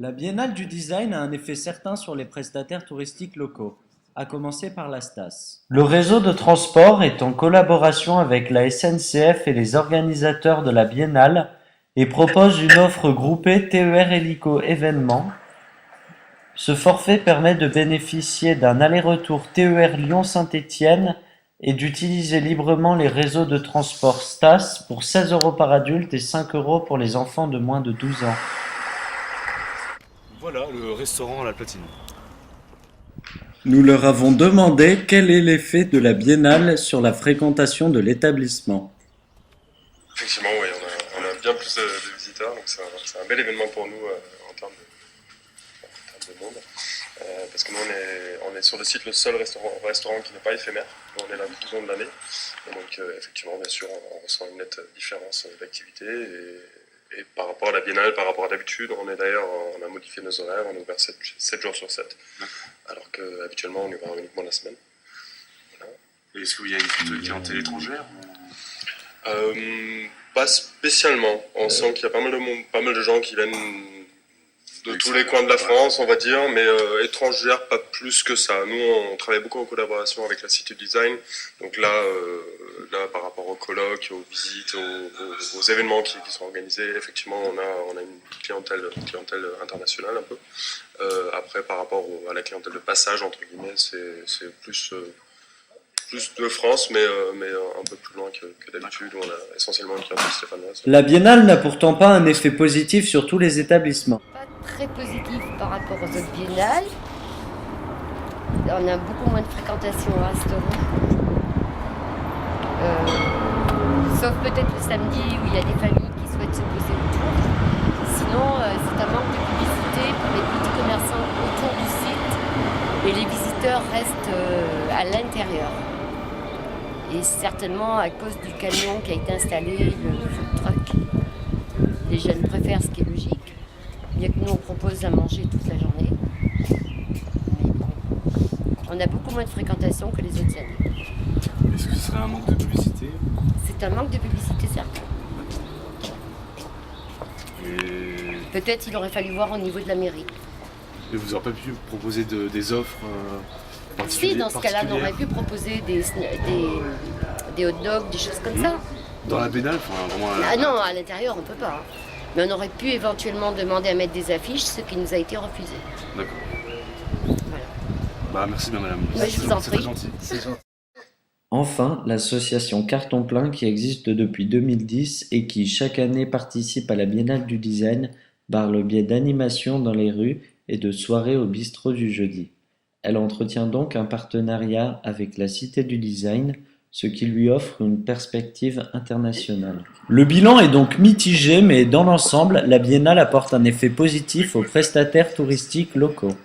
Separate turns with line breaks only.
La Biennale du design a un effet certain sur les prestataires touristiques locaux, à commencer par la STAS. Le réseau de transport est en collaboration avec la SNCF et les organisateurs de la Biennale et propose une offre groupée TER Hélico événements. Ce forfait permet de bénéficier d'un aller-retour TER Lyon-Saint-Étienne et d'utiliser librement les réseaux de transport STAS pour 16 € par adulte et 5 € pour les enfants de moins de 12 ans.
Voilà le restaurant à la Platine.
Nous leur avons demandé quel est l'effet de la Biennale sur la fréquentation de l'établissement.
Effectivement, oui, on a bien plus de visiteurs, donc c'est un bel événement pour nous en termes de monde. Parce que nous, on est sur le site le seul restaurant qui n'est pas éphémère. Nous, on est là tout au long de l'année. Et donc, effectivement, bien sûr, on ressent une nette différence d'activité. Et par rapport à la Biennale, par rapport à d'habitude, on a modifié nos horaires, on est ouvert 7 jours sur 7. Alors qu'habituellement, on est ouvert uniquement la semaine. Voilà.
Et est-ce qu'il y a une forte clientèle étrangère
Pas spécialement. On sent qu'il y a pas mal de gens qui viennent de tous les coins de la France, on va dire, mais étrangères, pas plus que ça. Nous, on travaille beaucoup en collaboration avec la Cité du Design. Donc là, par rapport aux colloques, aux visites, aux événements qui sont organisés, effectivement, on a une clientèle internationale un peu. Après, par rapport à la clientèle de passage, entre guillemets, c'est plus de France, mais un peu plus loin que d'habitude, où on a essentiellement une clientèle stéphanoise.
La Biennale n'a pourtant pas un effet positif sur tous les établissements.
Pas très positif par rapport aux autres biennales. On a beaucoup moins de fréquentation au restaurant. Sauf peut-être le samedi où il y a des familles qui souhaitent se poser autour. Sinon, c'est un manque de publicité pour les petits commerçants autour du site et les visiteurs restent à l'intérieur. Et certainement à cause du camion qui a été installé, le food truck. Les jeunes préfèrent ce qui est logique, bien que nous on propose à manger toute la journée. Mais bon, on a beaucoup moins de fréquentation que les autres années.
Est-ce que ce serait un manque de publicité
C'est un manque de publicité certain.
Et
Peut-être il aurait fallu voir au niveau de la mairie.
vous n'aurez pas pu proposer des offres
Si, dans ce cas-là, on aurait pu proposer des hot dogs, des choses comme ça.
Dans la Biennale, vraiment.
Ah non, à l'intérieur, on peut pas. Hein. Mais on aurait pu éventuellement demander à mettre des affiches, ce qui nous a été refusé.
D'accord.
Voilà.
Bah merci bien madame.
Mais je vous en
C'est très
prie.
gentil.
Enfin, l'association Carton Plein qui existe depuis 2010 et qui chaque année participe à la Biennale du design par le biais d'animations dans les rues et de soirées au bistrot du jeudi. Elle entretient donc un partenariat avec la Cité du Design, ce qui lui offre une perspective internationale. Le bilan est donc mitigé, mais dans l'ensemble, la Biennale apporte un effet positif aux prestataires touristiques locaux.